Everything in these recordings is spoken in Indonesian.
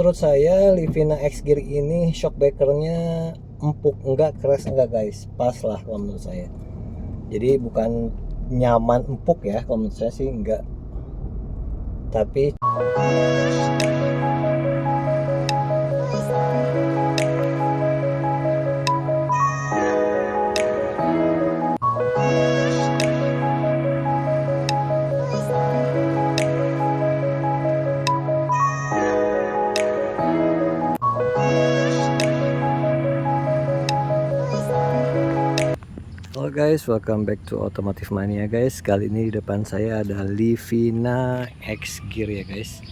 menurut saya Livina X Gear ini shockbreakernya empuk, enggak keras, enggak guys, pas lah kalau menurut saya. Jadi bukan nyaman empuk ya, kalau menurut saya sih enggak, tapi halo guys, welcome back to Automotive Mania guys. Kali ini di depan saya ada Livina X Gear ya guys,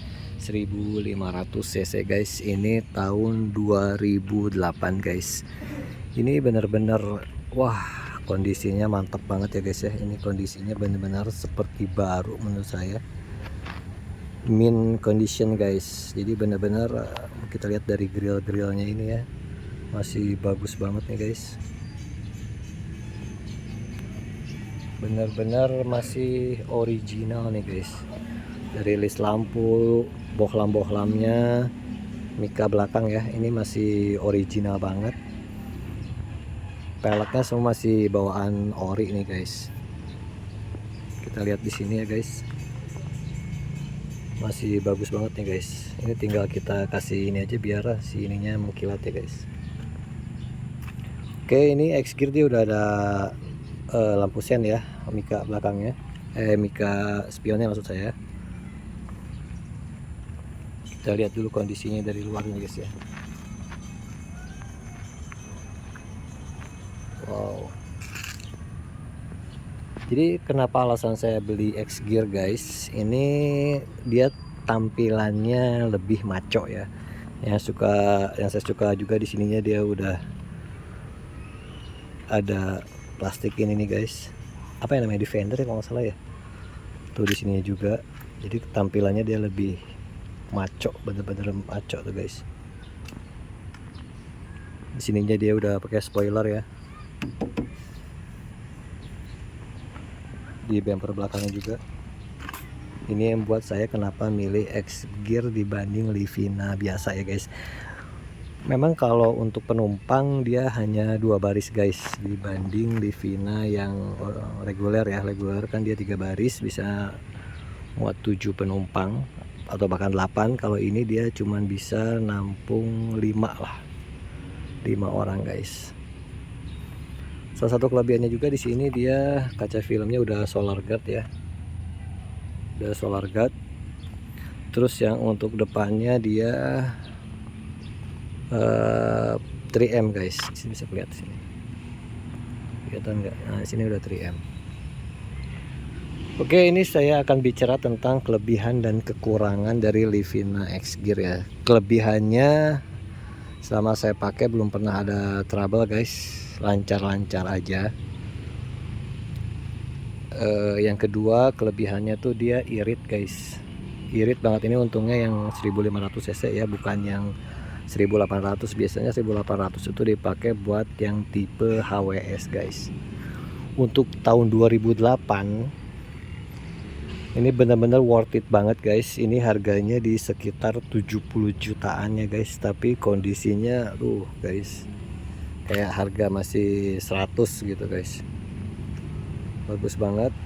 1500 cc guys. Ini tahun 2008 guys. Ini benar-benar wah, kondisinya mantap banget ya guys ya. Ini kondisinya benar-benar seperti baru menurut saya, mint condition guys. Jadi benar-benar kita lihat dari grill-grillnya ini ya, masih bagus banget nih guys. Benar-benar masih original nih guys. Dari list lampu, bohlam-bohlamnya, mika belakang ya, ini masih original banget. Peleknya semua masih bawaan ori nih guys. Kita lihat di sini ya guys, masih bagus banget nih guys. Ini tinggal kita kasih ini aja biar si ininya mengkilat ya guys. Oke, ini X Gear dia udah ada lampu sen ya, mika belakangnya, mika spionnya maksud saya. Kita lihat dulu kondisinya dari luar nih guys ya. Wow. Jadi kenapa alasan saya beli X Gear guys? Ini dia tampilannya lebih maco ya. Yang saya suka juga di sininya dia udah ada plastik ini nih guys. Apa yang namanya, Defender ya kalau nggak salah ya. Tuh di sini juga. Jadi tampilannya dia lebih maco, bener-bener maco tuh guys. Di sininya dia udah pakai spoiler ya. Di bumper belakangnya juga. Ini yang buat saya kenapa milih X Gear dibanding Livina biasa ya guys. Memang kalau untuk penumpang dia hanya 2 baris guys, dibanding Livina yang reguler ya. Reguler kan dia 3 baris, bisa muat 7 penumpang atau bahkan 8. Kalau ini dia cuman bisa nampung 5 lah, 5 orang guys. Salah satu kelebihannya juga di sini dia kaca filmnya udah solar guard ya, udah solar guard. Terus yang untuk depannya dia 3M guys. Di sini bisa lihat sini, kelihatan nggak? Nah, sini udah 3M. Oke, ini saya akan bicara tentang kelebihan dan kekurangan dari Livina X Gear ya. Kelebihannya, selama saya pakai belum pernah ada trouble guys, lancar-lancar aja. Yang kedua, kelebihannya tuh dia irit guys, irit banget. Ini untungnya yang 1500 cc ya, bukan yang 1800. Biasanya 1800 itu dipakai buat yang tipe HWS guys. Untuk tahun 2008 ini benar-benar worth it banget guys. Ini harganya di sekitar 70 jutaan ya guys, tapi kondisinya guys kayak harga masih 100 gitu guys. Bagus banget.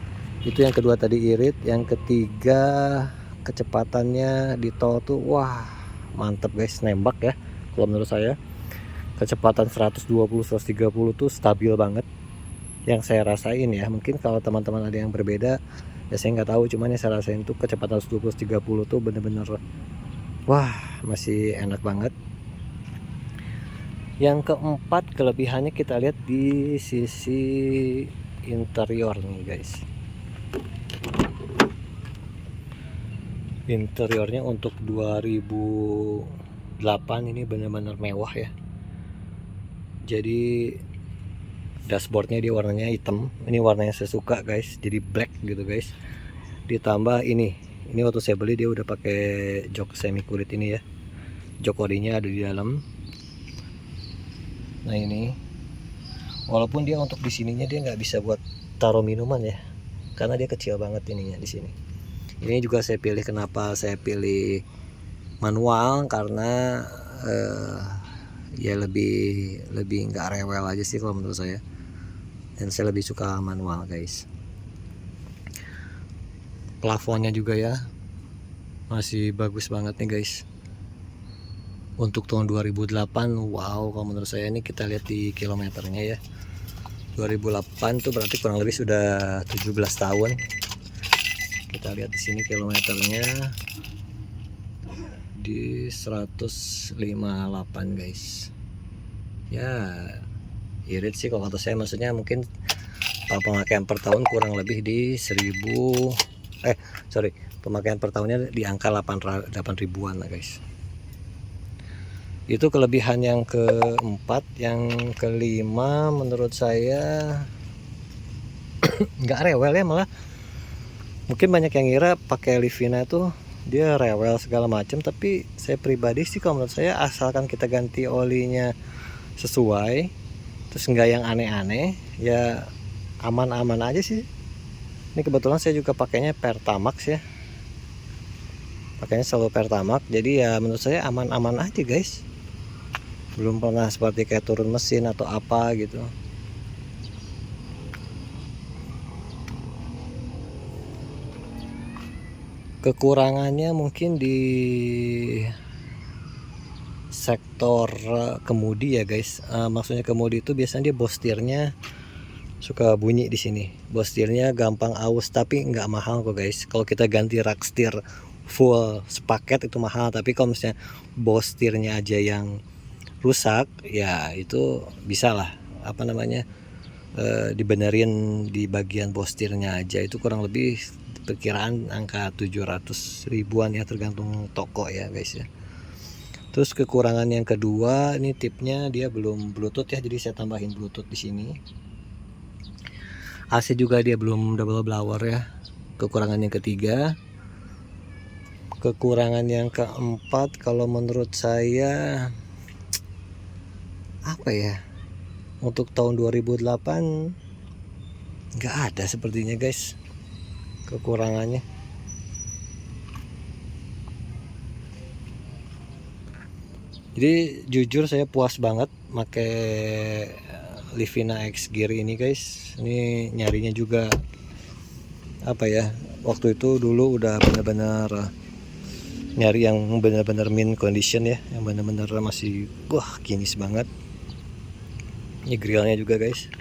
Itu yang kedua tadi irit. Yang ketiga, kecepatannya di tol tuh wah mantep guys, nembak ya. Kalau menurut saya kecepatan 120-130 tuh stabil banget yang saya rasain ya. Mungkin kalau teman-teman ada yang berbeda ya saya nggak tahu, cuman yang saya rasain tuh kecepatan 120-130 tuh bener-bener wah masih enak banget. Yang keempat kelebihannya kita lihat di sisi interior nih guys. Interiornya untuk 2008 ini benar-benar mewah ya. Jadi dashboardnya dia warnanya hitam. Ini warna yang saya suka guys, jadi black gitu guys. Ditambah ini waktu saya beli dia udah pakai jok semi kulit ini ya. Jok orinya ada di dalam. Nah ini, walaupun dia untuk di sininya dia nggak bisa buat taruh minuman ya, karena dia kecil banget ininya di sini. Ini juga saya pilih, kenapa saya pilih manual karena ya lebih nggak rewel aja sih kalau menurut saya, dan saya lebih suka manual guys. Plafonnya juga ya masih bagus banget nih guys untuk tahun 2008. Wow, kalau menurut saya ini kita lihat di kilometernya ya, 2008 tuh berarti kurang lebih sudah 17 tahun. Kita lihat di sini kilometernya di 158 guys. Ya irit sih kalau kata saya, maksudnya mungkin pemakaian per tahun kurang lebih di 1000 pemakaian per tahunnya di angka 8 ribuan lah guys. Itu kelebihan yang keempat. Yang kelima menurut saya nggak rewel ya, malah mungkin banyak yang ngira pakai Livina tuh dia rewel segala macam, tapi saya pribadi sih kalau menurut saya asalkan kita ganti olinya sesuai, terus nggak yang aneh-aneh, ya aman-aman aja sih. Ini kebetulan saya juga pakainya Pertamax ya, pakainya selalu Pertamax, jadi ya menurut saya aman-aman aja guys. Belum pernah seperti kayak turun mesin atau apa gitu. Kekurangannya mungkin di sektor kemudi ya guys. Maksudnya kemudi itu biasanya dia bostirnya suka bunyi di sini. Bostirnya gampang aus, tapi nggak mahal kok guys. Kalau kita ganti rak setir full sepaket itu mahal, tapi kalau misalnya bostirnya aja yang rusak ya itu bisa lah dibenerin di bagian bostirnya aja. Itu kurang lebih perkiraan angka 700 ribuan ya, tergantung toko ya guys ya. Terus kekurangan yang kedua, ini tipnya dia belum Bluetooth ya, jadi saya tambahin Bluetooth di sini. AC juga dia belum double blower ya. Kekurangan yang ketiga. Kekurangan yang keempat kalau menurut saya apa ya? Untuk tahun 2008 nggak ada sepertinya guys kekurangannya. Jadi jujur saya puas banget pakai Livina X Gear ini guys. Ini nyarinya juga apa ya, waktu itu dulu udah benar-benar nyari yang benar-benar mint condition ya, yang benar-benar masih kinis banget. Ini grillnya juga guys,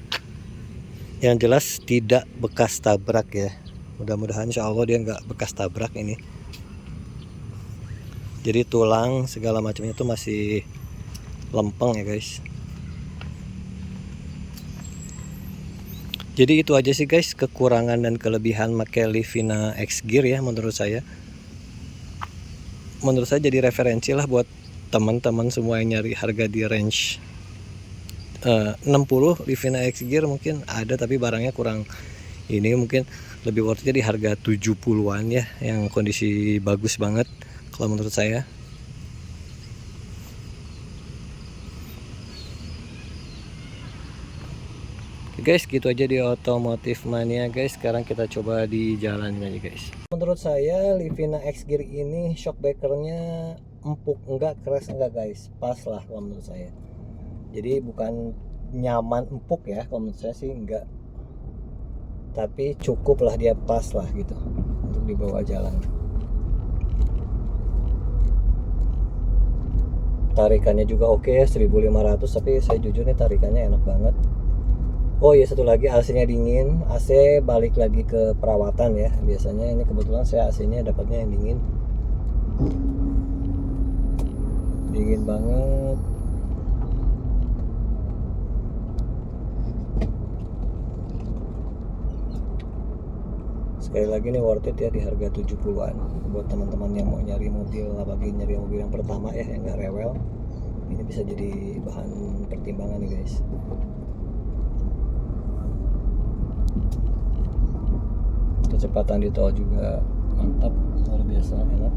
yang jelas tidak bekas tabrak ya. Mudah-mudahan insya Allah dia nggak bekas tabrak ini. Jadi tulang segala macamnya itu masih lempeng ya guys. Jadi itu aja sih guys kekurangan dan kelebihan pakai Livina X Gear ya. Menurut saya jadi referensi lah buat teman-teman semua yang nyari harga di range 60. Livina X Gear mungkin ada tapi barangnya kurang ini, mungkin lebih worth it di harga 70-an ya, yang kondisi bagus banget kalau menurut saya. Oke guys, gitu aja di Otomotif Mania guys. Sekarang kita coba di jalan aja guys. Menurut saya Livina X Gear ini shockbreakernya empuk enggak, keras enggak guys, pas lah kalau menurut saya. Jadi bukan nyaman empuk ya, kalau menurut saya sih enggak, tapi cukup lah, dia pas lah gitu untuk dibawa jalan. Tarikannya juga oke ya, 1500, tapi saya jujur nih tarikannya enak banget. Oh iya, satu lagi, AC-nya dingin. AC balik lagi ke perawatan ya. Biasanya ini kebetulan saya AC-nya dapatnya yang dingin. Dingin banget. Sekali lagi nih worth it ya di harga 70-an buat teman-teman yang mau nyari mobil, apalagi nyari mobil yang pertama ya, yang nggak rewel. Ini bisa jadi bahan pertimbangan nih guys. Kecepatan di tol juga mantap, luar biasa enak.